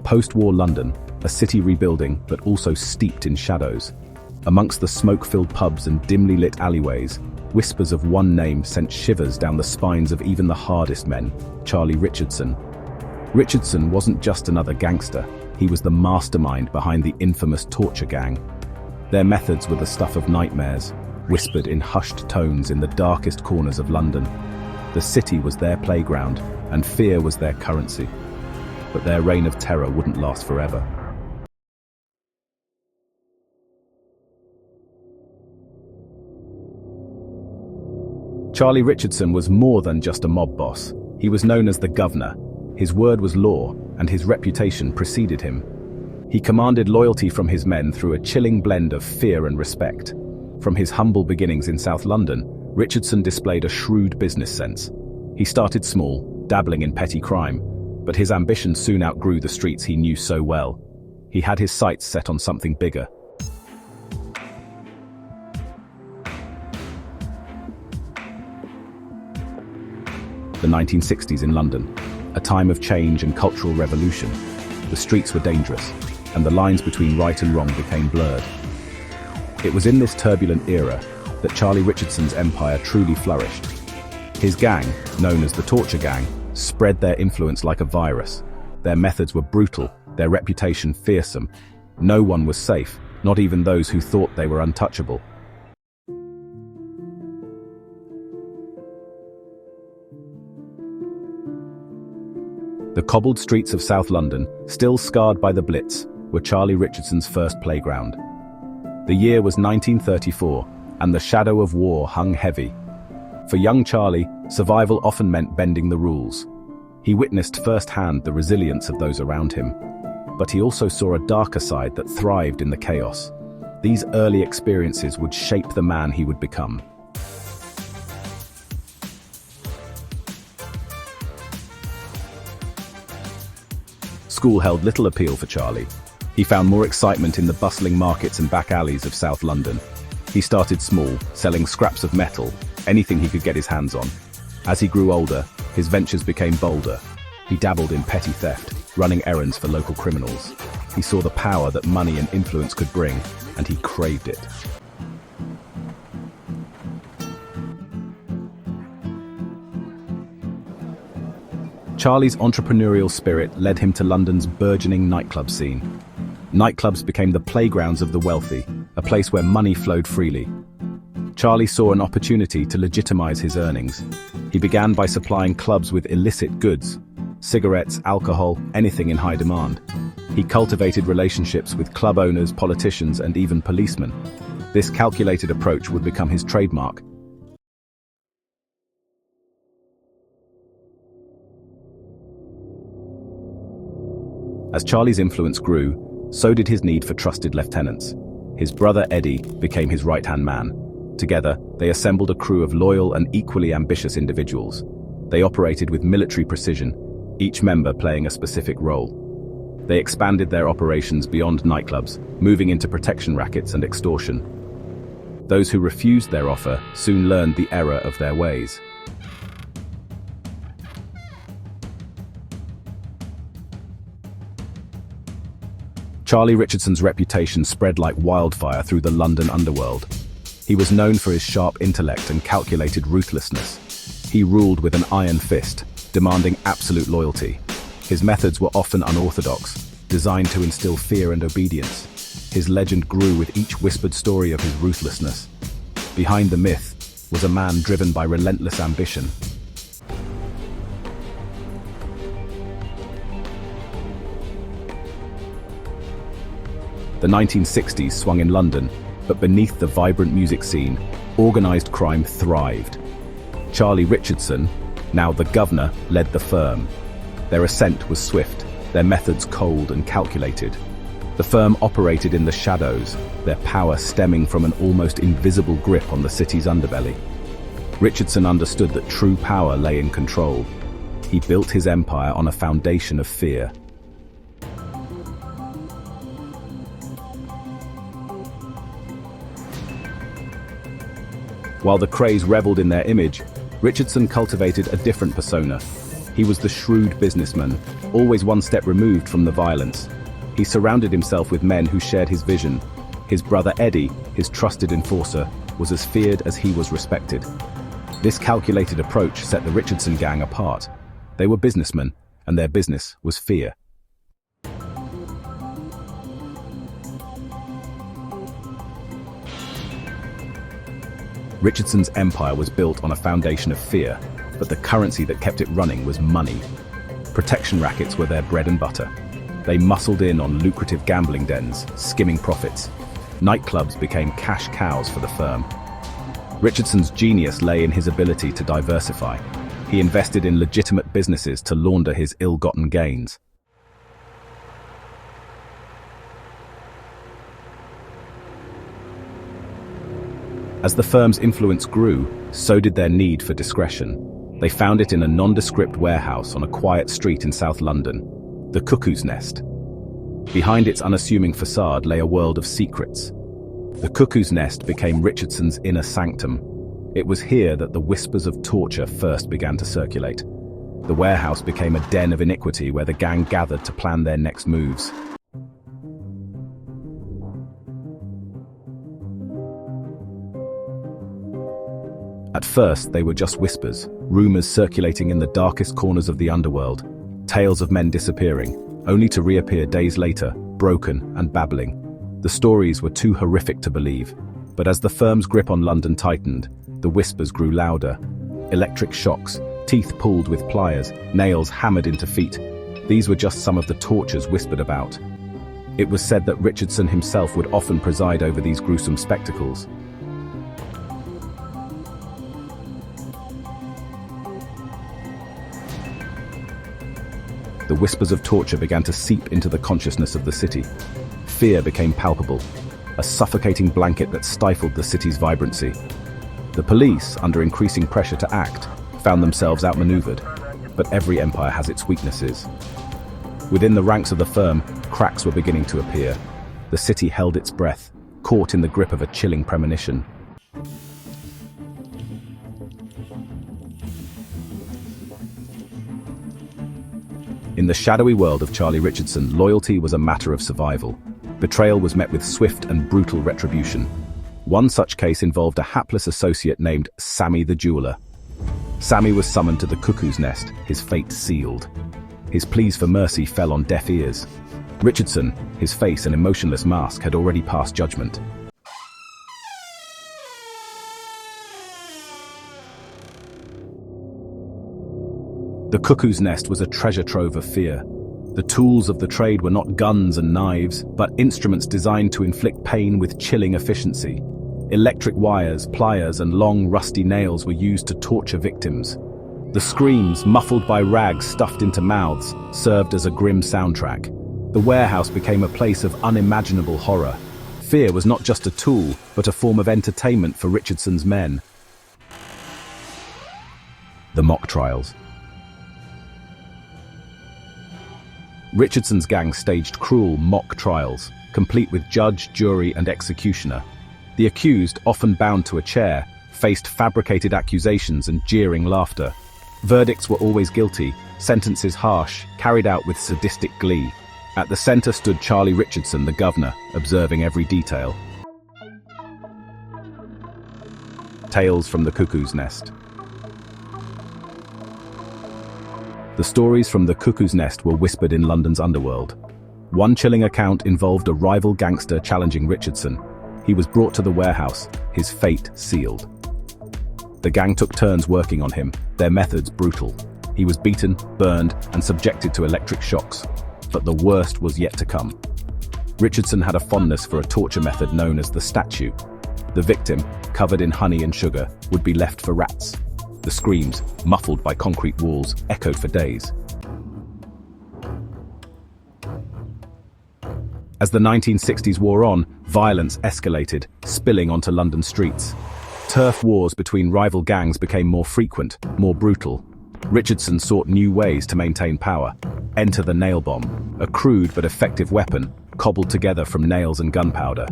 Post-war London, a city rebuilding but also steeped in shadows. Amongst the smoke-filled pubs and dimly lit alleyways, whispers of one name sent shivers down the spines of even the hardest men, Charlie Richardson. Richardson wasn't just another gangster, he was the mastermind behind the infamous torture gang. Their methods were the stuff of nightmares, whispered in hushed tones in the darkest corners of London. The city was their playground, and fear was their currency. But their reign of terror wouldn't last forever. Charlie Richardson was more than just a mob boss. He was known as the Guv'nor. His word was law, and his reputation preceded him. He commanded loyalty from his men through a chilling blend of fear and respect. From his humble beginnings in South London, Richardson displayed a shrewd business sense. He started small, dabbling in petty crime, but his ambition soon outgrew the streets he knew so well. He had his sights set on something bigger. The 1960s in London, a time of change and cultural revolution. The streets were dangerous, and the lines between right and wrong became blurred. It was in this turbulent era that Charlie Richardson's empire truly flourished. His gang, known as the Torture Gang, spread their influence like a virus. Their methods were brutal, their reputation fearsome. No one was safe, not even those who thought they were untouchable. The cobbled streets of South London, still scarred by the Blitz, were Charlie Richardson's first playground. The year was 1934, and the shadow of war hung heavy. For young Charlie, survival often meant bending the rules. He witnessed firsthand the resilience of those around him. But he also saw a darker side that thrived in the chaos. These early experiences would shape the man he would become. School held little appeal for Charlie. He found more excitement in the bustling markets and back alleys of South London. He started small, selling scraps of metal, anything he could get his hands on. As he grew older, his ventures became bolder. He dabbled in petty theft, running errands for local criminals. He saw the power that money and influence could bring, and he craved it. Charlie's entrepreneurial spirit led him to London's burgeoning nightclub scene. Nightclubs became the playgrounds of the wealthy, a place where money flowed freely. Charlie saw an opportunity to legitimize his earnings. He began by supplying clubs with illicit goods, cigarettes, alcohol, anything in high demand. He cultivated relationships with club owners, politicians, and even policemen. This calculated approach would become his trademark. As Charlie's influence grew, so did his need for trusted lieutenants. His brother Eddie became his right-hand man. Together, they assembled a crew of loyal and equally ambitious individuals. They operated with military precision, each member playing a specific role. They expanded their operations beyond nightclubs, moving into protection rackets and extortion. Those who refused their offer soon learned the error of their ways. Charlie Richardson's reputation spread like wildfire through the London underworld. He was known for his sharp intellect and calculated ruthlessness. He ruled with an iron fist, demanding absolute loyalty. His methods were often unorthodox, designed to instill fear and obedience. His legend grew with each whispered story of his ruthlessness. Behind the myth was a man driven by relentless ambition. The 1960s swung in London, but beneath the vibrant music scene, organized crime thrived. Charlie Richardson, now the Guv'nor, led the firm. Their ascent was swift, their methods cold and calculated. The firm operated in the shadows, their power stemming from an almost invisible grip on the city's underbelly. Richardson understood that true power lay in control. He built his empire on a foundation of fear. While the Krays reveled in their image, Richardson cultivated a different persona. He was the shrewd businessman, always one step removed from the violence. He surrounded himself with men who shared his vision. His brother Eddie, his trusted enforcer, was as feared as he was respected. This calculated approach set the Richardson gang apart. They were businessmen, and their business was fear. Richardson's empire was built on a foundation of fear, but the currency that kept it running was money. Protection rackets were their bread and butter. They muscled in on lucrative gambling dens, skimming profits. Nightclubs became cash cows for the firm. Richardson's genius lay in his ability to diversify. He invested in legitimate businesses to launder his ill-gotten gains. As the firm's influence grew, so did their need for discretion. They found it in a nondescript warehouse on a quiet street in South London, the Cuckoo's Nest. Behind its unassuming facade lay a world of secrets. The Cuckoo's Nest became Richardson's inner sanctum. It was here that the whispers of torture first began to circulate. The warehouse became a den of iniquity where the gang gathered to plan their next moves. At first, they were just whispers, rumors circulating in the darkest corners of the underworld, tales of men disappearing, only to reappear days later, broken and babbling. The stories were too horrific to believe, but as the firm's grip on London tightened, the whispers grew louder. Electric shocks, teeth pulled with pliers, nails hammered into feet. These were just some of the tortures whispered about. It was said that Richardson himself would often preside over these gruesome spectacles. The whispers of torture began to seep into the consciousness of the city. Fear became palpable, a suffocating blanket that stifled the city's vibrancy. The police, under increasing pressure to act, found themselves outmaneuvered. But every empire has its weaknesses. Within the ranks of the firm, cracks were beginning to appear. The city held its breath, caught in the grip of a chilling premonition. In the shadowy world of Charlie Richardson, loyalty was a matter of survival. Betrayal was met with swift and brutal retribution. One such case involved a hapless associate named Sammy the Jeweler. Sammy was summoned to the Cuckoo's Nest, his fate sealed. His pleas for mercy fell on deaf ears. Richardson, his face an emotionless mask, had already passed judgment. The Cuckoo's Nest was a treasure trove of fear. The tools of the trade were not guns and knives, but instruments designed to inflict pain with chilling efficiency. Electric wires, pliers, and long, rusty nails were used to torture victims. The screams, muffled by rags stuffed into mouths, served as a grim soundtrack. The warehouse became a place of unimaginable horror. Fear was not just a tool, but a form of entertainment for Richardson's men. The mock trials. Richardson's gang staged cruel mock trials, complete with judge, jury, and executioner. The accused, often bound to a chair, faced fabricated accusations and jeering laughter. Verdicts were always guilty, sentences harsh, carried out with sadistic glee. At the center stood Charlie Richardson, the Guv'nor, observing every detail. Tales from the Cuckoo's Nest. The stories from the Cuckoo's Nest were whispered in London's underworld. One chilling account involved a rival gangster challenging Richardson. He was brought to the warehouse, his fate sealed. The gang took turns working on him, their methods brutal. He was beaten, burned, and subjected to electric shocks. But the worst was yet to come. Richardson had a fondness for a torture method known as the statue. The victim, covered in honey and sugar, would be left for rats. The screams, muffled by concrete walls, echoed for days. As the 1960s wore on, violence escalated, spilling onto London streets. Turf wars between rival gangs became more frequent, more brutal. Richardson sought new ways to maintain power. Enter the Nailbomb, a crude but effective weapon, cobbled together from nails and gunpowder.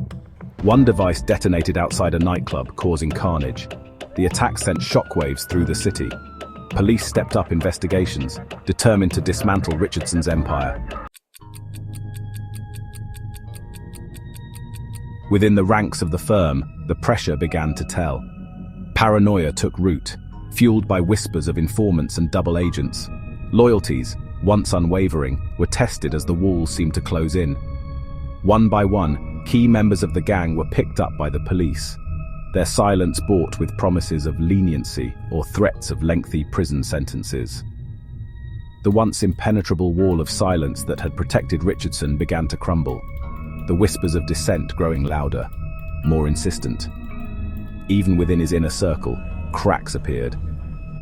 One device detonated outside a nightclub, causing carnage. The attack sent shockwaves through the city. Police stepped up investigations, determined to dismantle Richardson's empire. Within the ranks of the firm, the pressure began to tell. Paranoia took root, fueled by whispers of informants and double agents. Loyalties, once unwavering, were tested as the walls seemed to close in. One by one, key members of the gang were picked up by the police, their silence bought with promises of leniency or threats of lengthy prison sentences. The once impenetrable wall of silence that had protected Richardson began to crumble, the whispers of dissent growing louder, more insistent. Even within his inner circle, cracks appeared.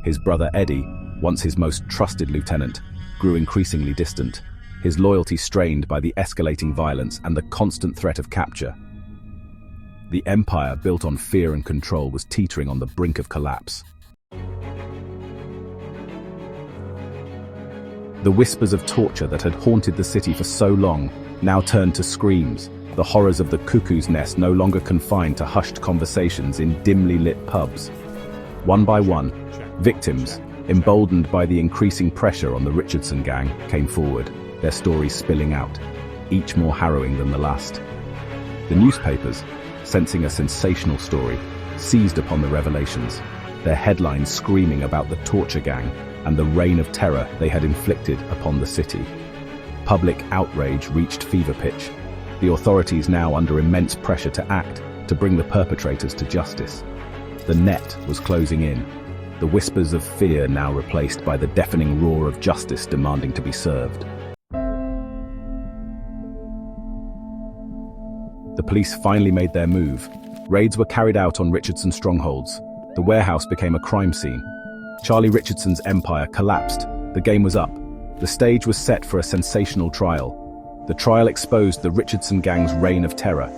His brother Eddie, once his most trusted lieutenant, grew increasingly distant, his loyalty strained by the escalating violence and the constant threat of capture. The empire built on fear and control was teetering on the brink of collapse. The whispers of torture that had haunted the city for so long now turned to screams, the horrors of the Cuckoo's nest no longer confined to hushed conversations in dimly lit pubs. One by one, victims, emboldened by the increasing pressure on the Richardson gang, came forward, their stories spilling out, each more harrowing than the last. The newspapers, sensing a sensational story, seized upon the revelations, their headlines screaming about the torture gang and the reign of terror they had inflicted upon the city. Public outrage reached fever pitch, the authorities now under immense pressure to act, to bring the perpetrators to justice. The net was closing in, the whispers of fear now replaced by the deafening roar of justice demanding to be served. The police finally made their move. Raids were carried out on Richardson's strongholds. The warehouse became a crime scene. Charlie Richardson's empire collapsed. The game was up. The stage was set for a sensational trial. The trial exposed the Richardson gang's reign of terror.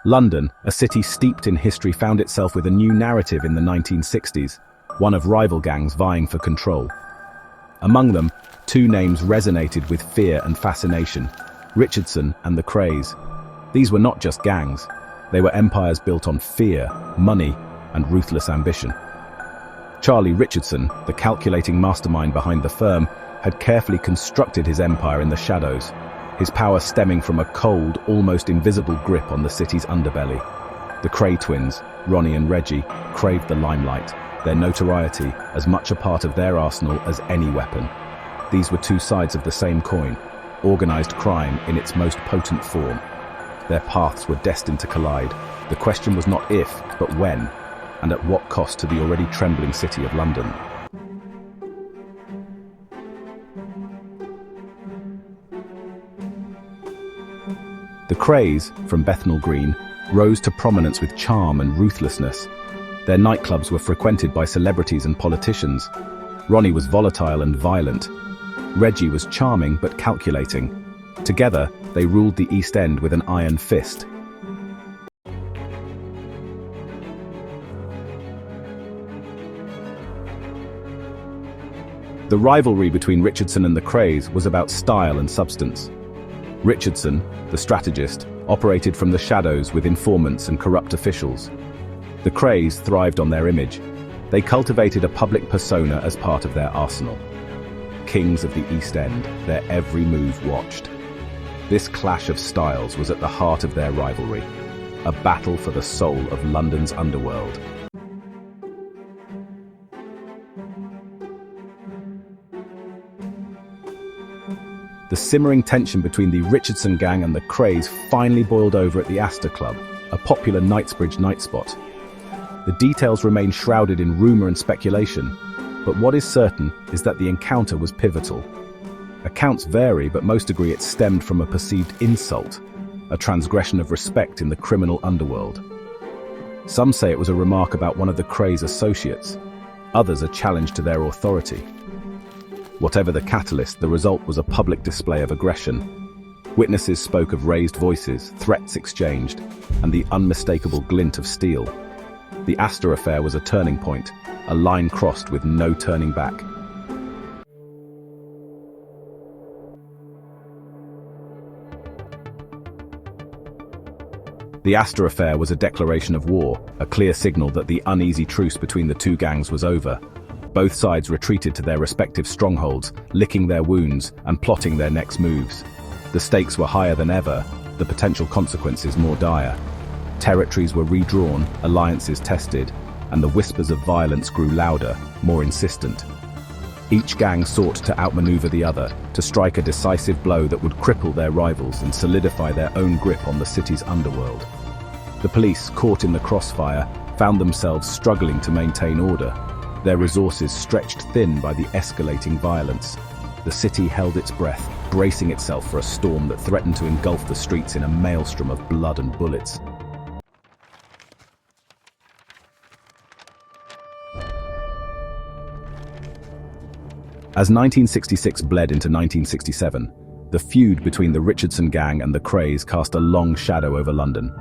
London, a city steeped in history, found itself with a new narrative in the 1960s, one of rival gangs vying for control. Among them, two names resonated with fear and fascination: Richardson and the Krays. These were not just gangs, they were empires built on fear, money, and ruthless ambition. Charlie Richardson, the calculating mastermind behind the firm, had carefully constructed his empire in the shadows, his power stemming from a cold, almost invisible grip on the city's underbelly. The Kray twins, Ronnie and Reggie, craved the limelight, their notoriety as much a part of their arsenal as any weapon. These were two sides of the same coin, organized crime in its most potent form. Their paths were destined to collide. The question was not if, but when, and at what cost to the already trembling city of London. The Krays, from Bethnal Green, rose to prominence with charm and ruthlessness. Their nightclubs were frequented by celebrities and politicians. Ronnie was volatile and violent. Reggie was charming but calculating. Together, they ruled the East End with an iron fist. The rivalry between Richardson and the Krays was about style and substance. Richardson, the strategist, operated from the shadows with informants and corrupt officials. The Krays thrived on their image. They cultivated a public persona as part of their arsenal. Kings of the East End, their every move watched. This clash of styles was at the heart of their rivalry, a battle for the soul of London's underworld. The simmering tension between the Richardson gang and the Krays finally boiled over at the Astor Club, a popular Knightsbridge night spot. The details remain shrouded in rumor and speculation, but what is certain is that the encounter was pivotal. Accounts vary, but most agree it stemmed from a perceived insult, a transgression of respect in the criminal underworld. Some say it was a remark about one of the Krays' associates, others a challenge to their authority. Whatever the catalyst, the result was a public display of aggression. Witnesses spoke of raised voices, threats exchanged, and the unmistakable glint of steel. The Astor Affair was a turning point, a line crossed with no turning back. The Astor Affair was a declaration of war, a clear signal that the uneasy truce between the two gangs was over. Both sides retreated to their respective strongholds, licking their wounds and plotting their next moves. The stakes were higher than ever, the potential consequences more dire. Territories were redrawn, alliances tested, and the whispers of violence grew louder, more insistent. Each gang sought to outmaneuver the other, to strike a decisive blow that would cripple their rivals and solidify their own grip on the city's underworld. The police, caught in the crossfire, found themselves struggling to maintain order, their resources stretched thin by the escalating violence. The city held its breath, bracing itself for a storm that threatened to engulf the streets in a maelstrom of blood and bullets. As 1966 bled into 1967, the feud between the Richardson gang and the Krays cast a long shadow over London.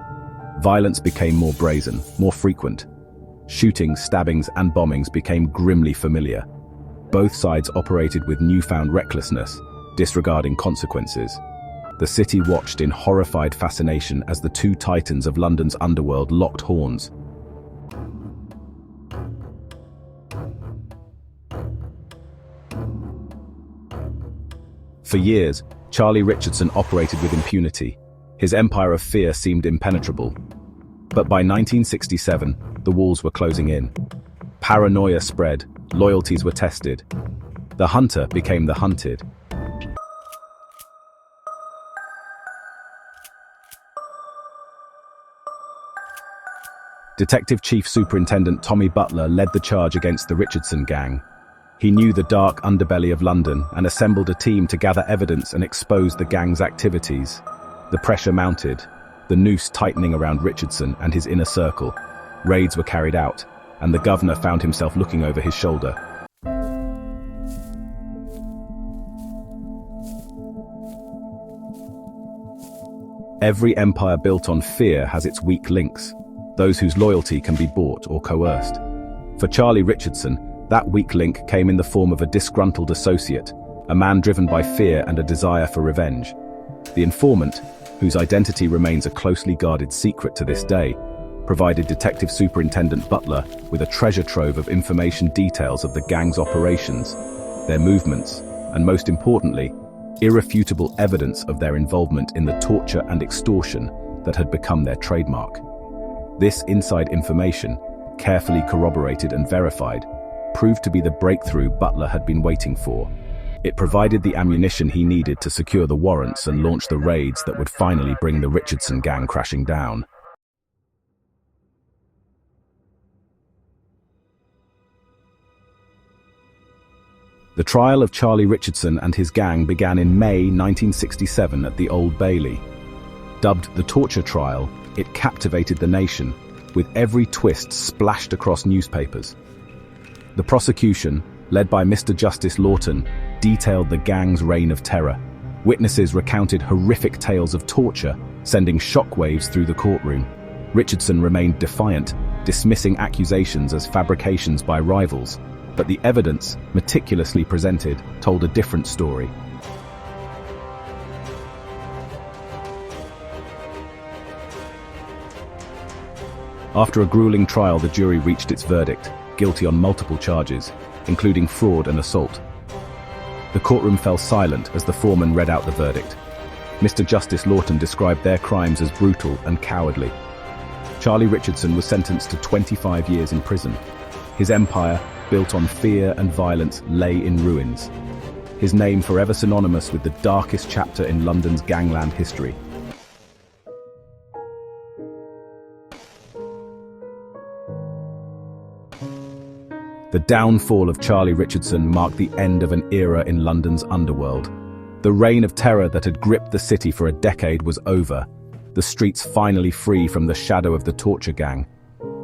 Violence became more brazen, more frequent. Shootings, stabbings, and bombings became grimly familiar. Both sides operated with newfound recklessness, disregarding consequences. The city watched in horrified fascination as the two titans of London's underworld locked horns. For years, Charlie Richardson operated with impunity. His empire of fear seemed impenetrable. But by 1967, the walls were closing in. Paranoia spread, loyalties were tested. The hunter became the hunted. Detective Chief Superintendent Tommy Butler led the charge against the Richardson gang. He knew the dark underbelly of London and assembled a team to gather evidence and expose the gang's activities. The pressure mounted, the noose tightening around Richardson and his inner circle. Raids were carried out, and the Guv'nor found himself looking over his shoulder. Every empire built on fear has its weak links, those whose loyalty can be bought or coerced. For Charlie Richardson, that weak link came in the form of a disgruntled associate, a man driven by fear and a desire for revenge. The Informant, whose identity remains a closely guarded secret to this day, provided Detective Superintendent Butler with a treasure trove of information details of the gang's operations, their movements, and most importantly, irrefutable evidence of their involvement in the torture and extortion that had become their trademark. This inside information, carefully corroborated and verified, proved to be the breakthrough Butler had been waiting for. It provided the ammunition he needed to secure the warrants and launch the raids that would finally bring the Richardson gang crashing down. The trial of Charlie Richardson and his gang began in May 1967 at the Old Bailey. Dubbed the torture trial, it captivated the nation, with every twist splashed across newspapers. The prosecution, led by Mr. Justice Lawton, detailed the gang's reign of terror. Witnesses recounted horrific tales of torture, sending shockwaves through the courtroom. Richardson remained defiant, dismissing accusations as fabrications by rivals, but the evidence, meticulously presented, told a different story. After a grueling trial, the jury reached its verdict, guilty on multiple charges, including fraud and assault. The courtroom fell silent as the foreman read out the verdict. Mr. Justice Lawton described their crimes as brutal and cowardly. Charlie Richardson was sentenced to 25 years in prison. His empire, built on fear and violence, lay in ruins. His name forever synonymous with the darkest chapter in London's gangland history. The downfall of Charlie Richardson marked the end of an era in London's underworld. The reign of terror that had gripped the city for a decade was over, the streets finally free from the shadow of the torture gang.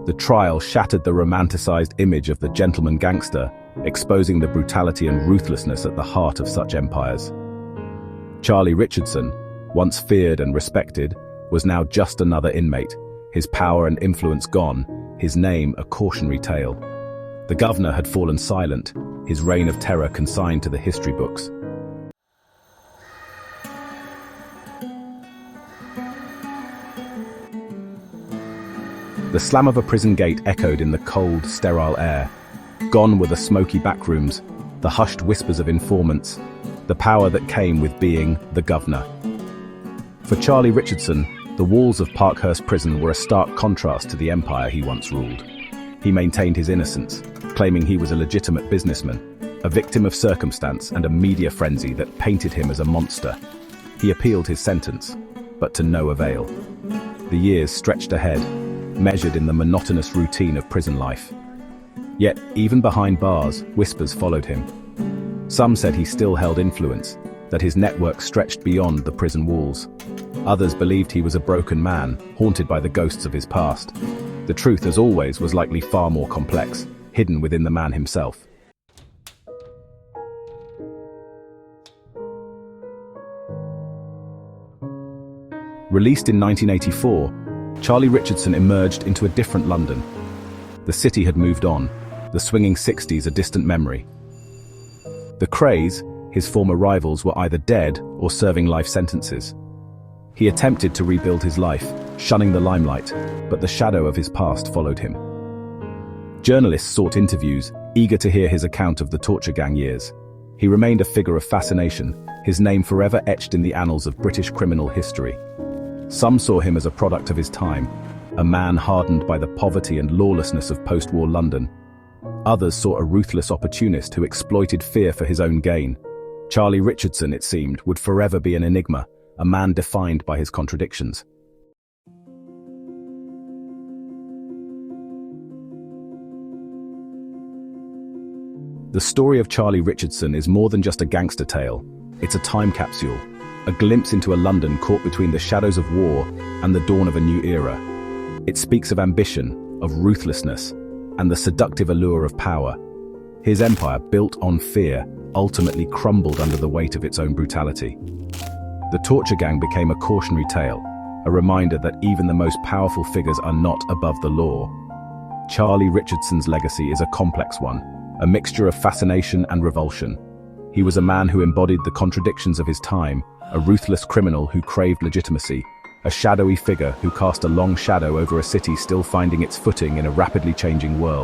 The trial shattered the romanticized image of the gentleman gangster, exposing the brutality and ruthlessness at the heart of such empires. Charlie Richardson, once feared and respected, was now just another inmate, his power and influence gone, his name a cautionary tale. The Guv'nor had fallen silent, his reign of terror consigned to the history books. The slam of a prison gate echoed in the cold, sterile air. Gone were the smoky backrooms, the hushed whispers of informants, the power that came with being the Guv'nor. For Charlie Richardson, the walls of Parkhurst Prison were a stark contrast to the empire he once ruled. He maintained his innocence, claiming he was a legitimate businessman, a victim of circumstance and a media frenzy that painted him as a monster. He appealed his sentence, but to no avail. The years stretched ahead, measured in the monotonous routine of prison life. Yet, even behind bars, whispers followed him. Some said he still held influence, that his network stretched beyond the prison walls. Others believed he was a broken man, haunted by the ghosts of his past. The truth, as always, was likely far more complex, hidden within the man himself. Released in 1984, Charlie Richardson emerged into a different London. The city had moved on, the swinging 60s a distant memory. The Krays, his former rivals, were either dead or serving life sentences. He attempted to rebuild his life, shunning the limelight, but the shadow of his past followed him. Journalists sought interviews, eager to hear his account of the torture gang years. He remained a figure of fascination, his name forever etched in the annals of British criminal history. Some saw him as a product of his time, a man hardened by the poverty and lawlessness of post-war London. Others saw a ruthless opportunist who exploited fear for his own gain. Charlie Richardson, it seemed, would forever be an enigma, a man defined by his contradictions. The story of Charlie Richardson is more than just a gangster tale. It's a time capsule, a glimpse into a London caught between the shadows of war and the dawn of a new era. It speaks of ambition, of ruthlessness, and the seductive allure of power. His empire, built on fear, ultimately crumbled under the weight of its own brutality. The torture gang became a cautionary tale, a reminder that even the most powerful figures are not above the law. Charlie Richardson's legacy is a complex one, a mixture of fascination and revulsion. He was a man who embodied the contradictions of his time, a ruthless criminal who craved legitimacy, a shadowy figure who cast a long shadow over a city still finding its footing in a rapidly changing world.